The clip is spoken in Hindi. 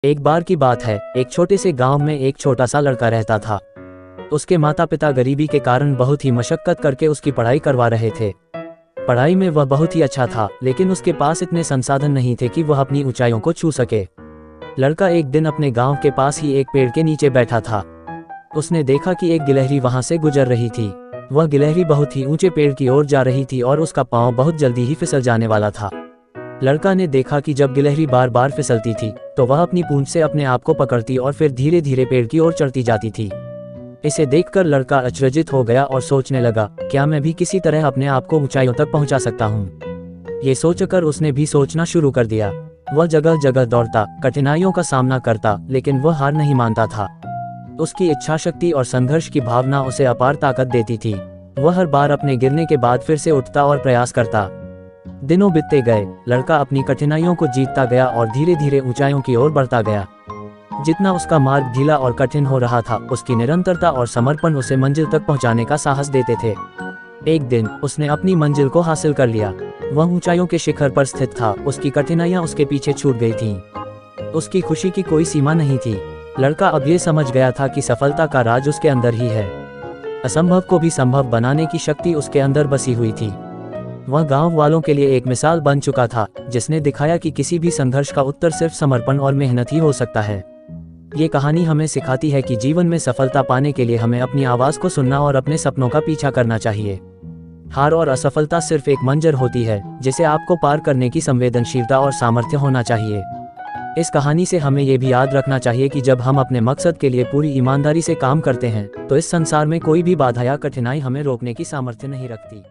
एक बार की बात है, एक छोटे से गांव में एक छोटा सा लड़का रहता था। उसके माता पिता गरीबी के कारण बहुत ही मशक्कत करके उसकी पढ़ाई करवा रहे थे। पढ़ाई में वह बहुत ही अच्छा था, लेकिन उसके पास इतने संसाधन नहीं थे कि वह अपनी ऊंचाइयों को छू सके। लड़का एक दिन अपने गांव के पास ही एक पेड़ के नीचे बैठा था। उसने देखा कि एक गिलहरी वहां से गुजर रही थी। वह गिलहरी बहुत ही ऊंचे पेड़ की ओर जा रही थी और उसका पांव बहुत जल्दी ही फिसल जाने वाला था। लड़का ने देखा कि जब गिलहरी बार बार फिसलती थी तो वह अपनी पूंछ से अपने आप को पकड़ती और फिर धीरे धीरे पेड़ की ओर चढ़ती जाती थी। इसे देखकर लड़का अचरजित हो गया और सोचने लगा, क्या मैं भी किसी तरह अपने आप को ऊंचाइयों तक पहुंचा सकता हूं। ये सोचकर उसने भी सोचना शुरू कर दिया। वह जगह जगह दौड़ता, कठिनाइयों का सामना करता, लेकिन वह हार नहीं मानता था। उसकी इच्छा शक्ति और संघर्ष की भावना उसे अपार ताकत देती थी। वह हर बार अपने गिरने के बाद फिर से उठता और प्रयास करता। दिनों बीतते गए, लड़का अपनी कठिनाइयों को जीतता गया और धीरे धीरे ऊंचाइयों की ओर बढ़ता गया। जितना उसका मार्ग ढीला और कठिन हो रहा था, उसकी निरंतरता और समर्पण उसे मंजिल तक पहुंचाने का साहस देते थे। एक दिन उसने अपनी मंजिल को हासिल कर लिया। वह ऊंचाइयों के शिखर पर स्थित था। उसकी कठिनाइयां उसके पीछे छूट गई थीं। उसकी खुशी की कोई सीमा नहीं थी। लड़का अब ये समझ गया था कि सफलता का राज उसके अंदर ही है। असंभव को भी संभव बनाने की शक्ति उसके अंदर बसी हुई थी। वह गांव वालों के लिए एक मिसाल बन चुका था, जिसने दिखाया कि किसी भी संघर्ष का उत्तर सिर्फ समर्पण और मेहनत ही हो सकता है। ये कहानी हमें सिखाती है कि जीवन में सफलता पाने के लिए हमें अपनी आवाज़ को सुनना और अपने सपनों का पीछा करना चाहिए। हार और असफलता सिर्फ एक मंजर होती है, जिसे आपको पार करने की संवेदनशीलता और सामर्थ्य होना चाहिए। इस कहानी से हमें ये भी याद रखना चाहिए कि जब हम अपने मकसद के लिए पूरी ईमानदारी से काम करते हैं, तो इस संसार में कोई भी बाधा या कठिनाई हमें रोकने की सामर्थ्य नहीं रखती।